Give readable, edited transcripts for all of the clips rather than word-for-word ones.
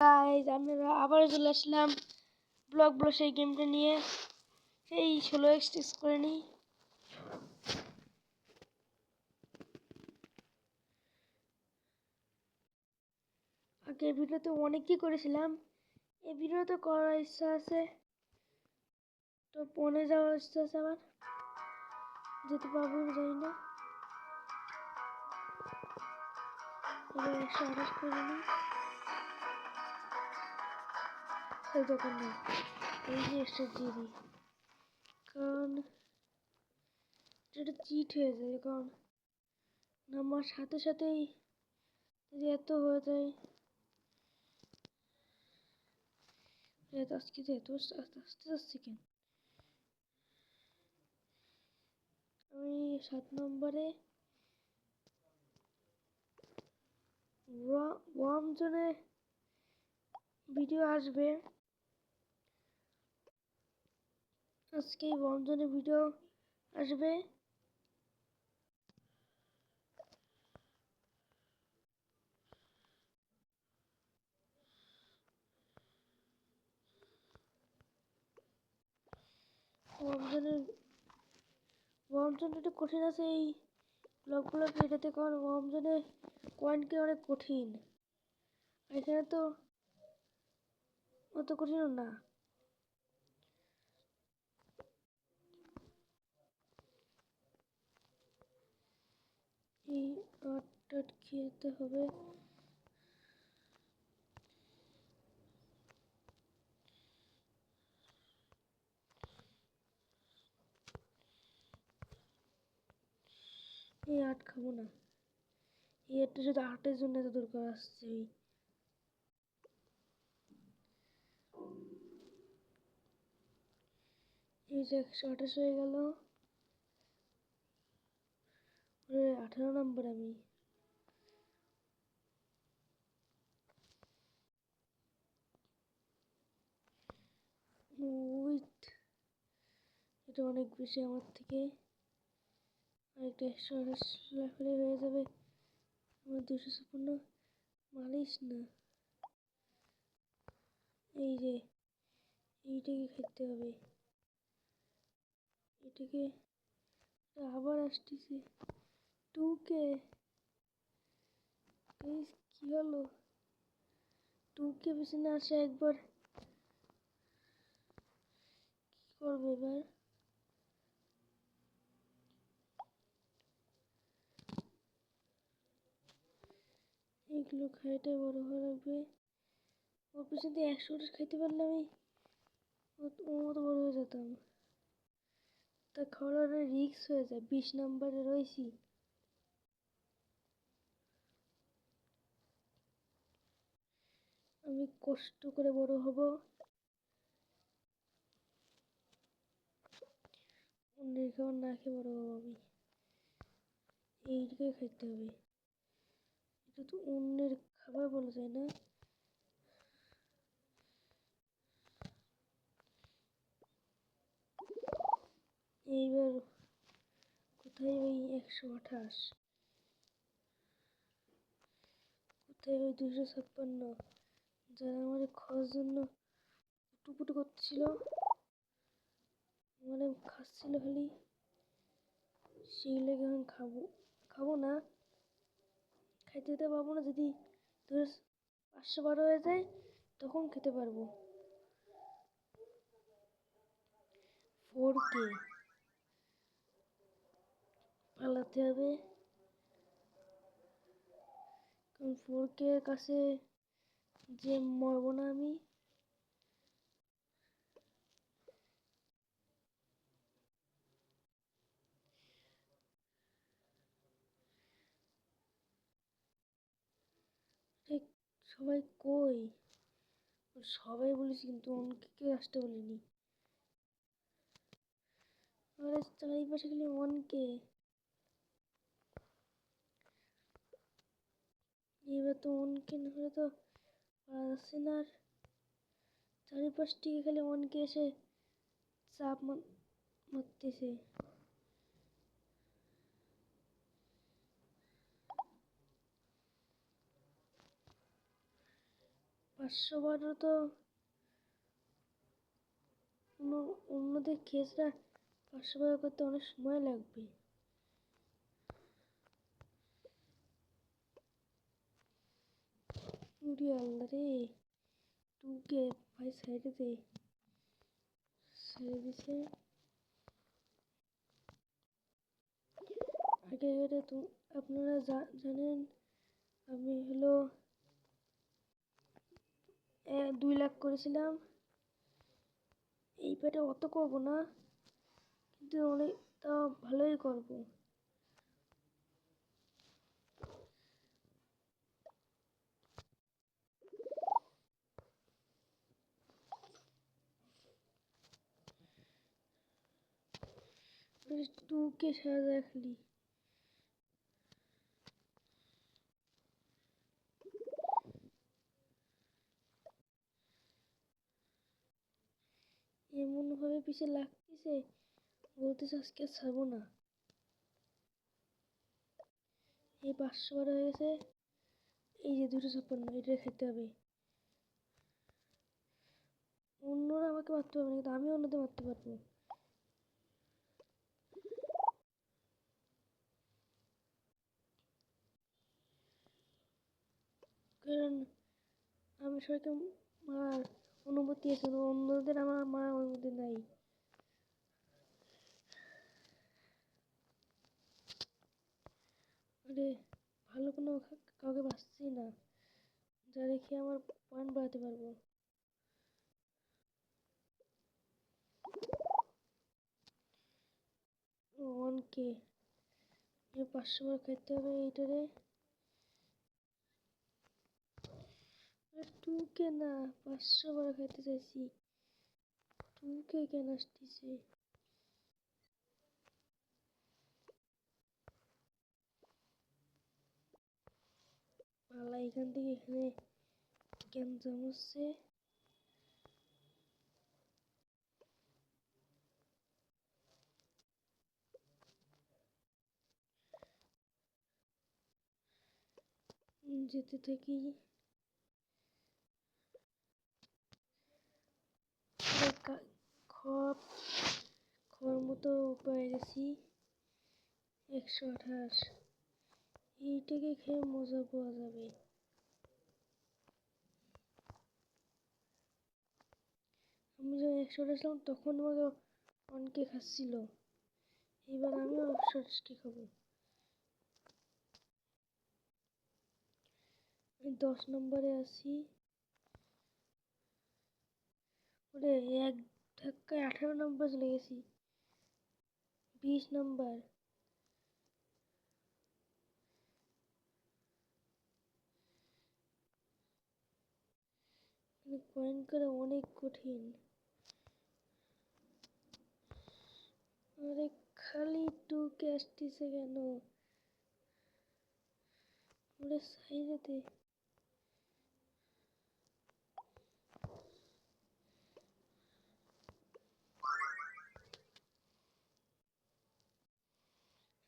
Guys আমরা আবারও চলে আসলাম ব্লক সেই গেমটা নিয়ে। এই 16x করে নিই। আগে ভিডিওতে অনেকই করেছিলাম, এই ভিডিওতে করার ইচ্ছা আছে, তো পনে যাওয়ার ইচ্ছা আছে। আবার যেতে পারবো জানি না। এবার 128 করে নিই। এই দোকান নেই, এই যে এক্সট্রা দিয়ে দিই, কারণ এটা চিট হয়ে যায়। কারণ নামার সাথে সাথেই যদি এত হয়ে যায়, আজকে এত আস্তে আস্তে কেন। আমি 7 নম্বরে ওয়ার্ম জোনে ভিডিও আসবে। আজকে ওয়ার্ম জোনে ভিডিও আসবে। ওয়ার্ম জোন একটু কঠিন আছে এই ব্লকগুলো এটাতে, কারণ ওয়ার্ম জোনে কয়েন কেনা অনেক কঠিন। এখানে তো অত কঠিনও না। এই 8 খেতে হবে। এই 8 খাবো না, এই 8টা শুধু 8-এর জন্য এত দরকার আসছে। এই যে 128 হয়ে গেল। 18 নম্বর আমি। উইথ এটা অনেক বেশি আমার থেকে, আরেকটা 128 লেভেলে হয়ে যাবে আমার 256। মারিস না, এই যে এইটাকে খেতে হবে। এটাকে আবার আসতেছে 2K। কি হলো 2K পিছনে আসে একবার, কি করবো এবার? এইগুলো খাইতে বড় হয়ে লাগবে। ওর পিছনে 100টা খাইতে পারলে আমি ওর মতো বড় হয়ে যেতাম। তা খাওয়ার রিক্স হয়ে যায়, 20 নম্বরে রয়েছি। আমি কষ্ট করে বড় হব, অন্যের খাবার না খেয়ে বড় হবো আমি। এইটাকে খাইতে হবে, এটা তো অন্যের খাবার বলা যায় না। এইবার কোথায় ওই 128, কোথায় ওই 256 যারা আমাদের খাওয়ার জন্য পুটুপুটু করছিল, মানে খাচ্ছিল খালি। সেইগুলোকে এখন খাবো না, খাইতে দিতে পারবো না। যদি 512 হয়ে যায় তখন খেতে পারবো। 4K পালাতে হবে, কারণ 4K এর কাছে যে মরবো না আমি। সবাই কই? সবাই বলেছি কিন্তু অনেককে আসতে বলিনি। আরে চারিপাশে খালি 1K। এবার তো 1K না হলে তো আসছে না। আর চারিপাশ থেকে খালি 1K এসে চাপ মারতেছে। 500 বারও তো অন্যদের কেসরা 500 বার করতে অনেক সময় লাগবে। উড়ি আল্লাহ রে, 2K ভাই সাইডে দে, ছেড়ে দিছে। আগে আপনারা জানেন আমি হলো 2 লাখ করেছিলাম। এই পেটে অত করবো না, কিন্তু অনেক তা ভালোই করবো। টুকে সাজা রাখলি এমন ভাবে পিছে লাগতেছে, বলতেছে আজকে ছাড়বো না। এই 500 বার হয়ে গেছে। এই যে 256, এটা খেতে হবে। অন্যরা আমাকে মারতে পারবে না, কিন্তু আমি অন্যদের মারতে পারবো। কারণ আমি সবাইকে মারার অনুমতি আছে, অন্যদের আমার মারার অনুমতি নাই। আরে ভালো কোনো কাউকে বাঁচছি না, যা রেখে আমার পয়েন্ট বাড়াতে পারবো। 1K 500 বার খাইতে হবে এইটারে। 2K না, 500 বার খাইতে চাইছি। 2K কেন আসতেছে? পালা এখান থেকে এখানে গ্যাঞ্জাম হচ্ছে। যেতে থাকি। খড় মতো পেয়ে গেছি 128। এইটাকে খেয়ে মজা পাওয়া যাবে। আমি যখন 128 ছিলাম তখন আমাকে 1K খাচ্ছিল, এবার আমিও 128 খাবো। আমি 10 নম্বরে আছি। ওরে এক ধাক্কায় 18 নম্বর চলে গেছি। 20 নম্বর। পয়েন্ট করা অনেক কঠিন। আরে খালি 2K আসতেছে কেন? ওরে সাইডেতে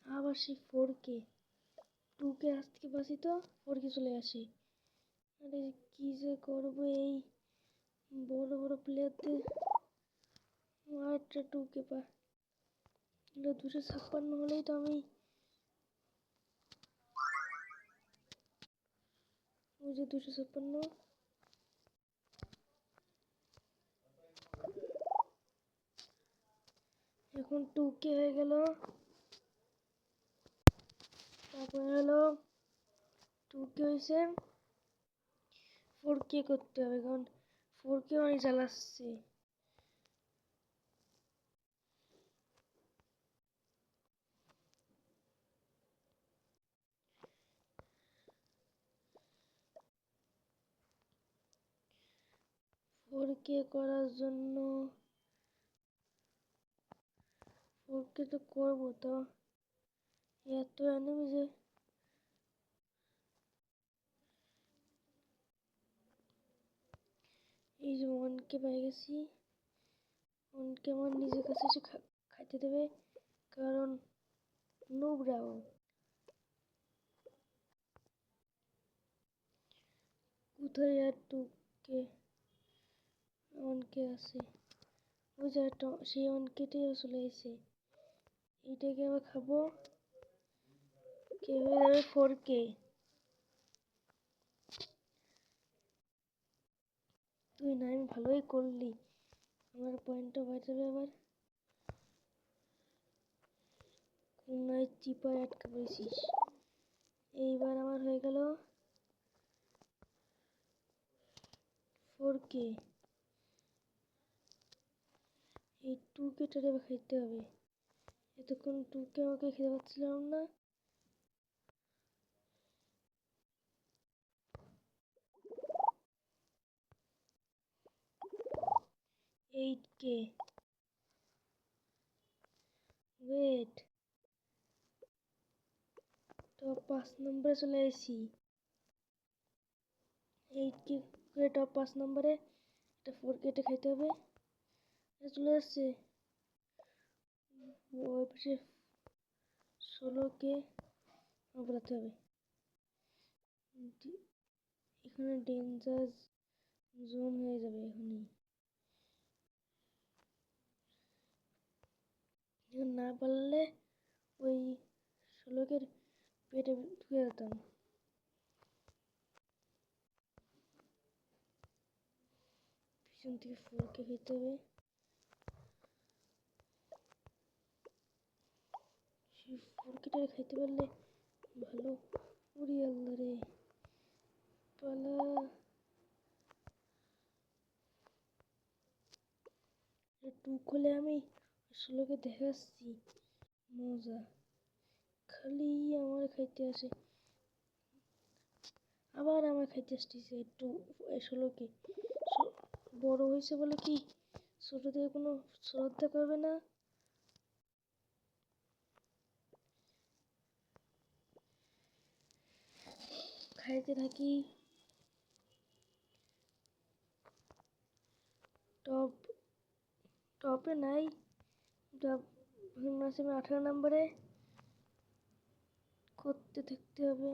আবার সেই 4K। 2K আসতে বাসি তো 4K চলে আসি। আরে কি যে করবো এই বড় বড় প্লেয়ারদের। আরেকটা 2K পা, 256 হলেই তো আমি। ওই যে 256। এখন 2K হয়ে গেল। তারপরে হলো 2K হয়েছে, 4K করতে হবে, কারণ 4K অনেক জ্বালাচ্ছে। ফোরকে করার জন্য 4K তো করবো তো, এত এনিমি যে। এই যে 1K পেয়ে গেছি। 1K আমার নিজের কাছে এসে খাইতে দেবে, কারণ নোবরাও। কোথায় আর 2K? কে আছে, ওই যে সেই 1K-টাই চলে এসেছে। এইটাকে আবার খাবো, কে হয়ে যাবে 4K। তুই না, আমি ভালোই করলি, আমার পয়েন্টটা বেড়ে যাবে আবার। কোনায় চিপায় আটকে পড়েছিস। এইবার আমার হয়ে গেল 4K। এই 2K-টারে খাইতে হবে। এতক্ষণ 2K আমাকে খেতে পারছিলাম না। 8K। ওয়েট, টপ 5 নম্বরে চলে এসেছি। 8K করে টপ 5 নম্বরে, এটা 4K-টা খাইতে হবে। এটা চলে আসছে। ওই পাশে 16K বাড়াতে হবে। এখানে ডেঞ্জার জোন হয়ে যাবে এখনই। এখন না পারলে ওই 16K পেটে ঢুকে যেতাম। পিছন থেকে 4K খেতে হবে। সেই 4K-টা খাইতে পারলে ভালো। উড়ি আল্লাহ রে, পালা। 2 খুলে আমি 16K দেখাচ্ছি মজা। খালি আমার খাইতে আসে, আবার আমার খাইতে আসতেছে একটু। 16K বড় হয়েছে বলে কি ছোটদের কোনো শ্রদ্ধা করবে না। খাইতে থাকি। টপে নাই, আছে 18 নম্বরে। করতে থাকতে হবে।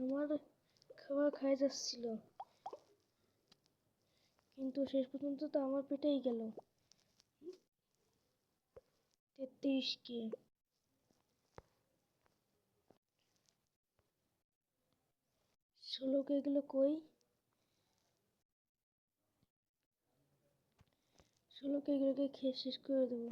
আমার খাবার খাই যাচ্ছিল, কিন্তু শেষ পর্যন্ত তো আমার পেটেই গেল। 33K। 16K এগুলো কই? 16K এগুলোকে খেয়ে শেষ করে দেবো।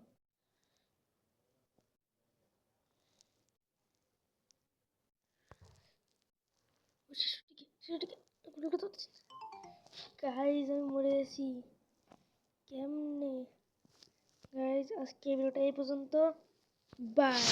গাইজ আমি মরে গেছি কেমনে। গাইজ আজকে ভিডিওটা এই পর্যন্ত, বাই।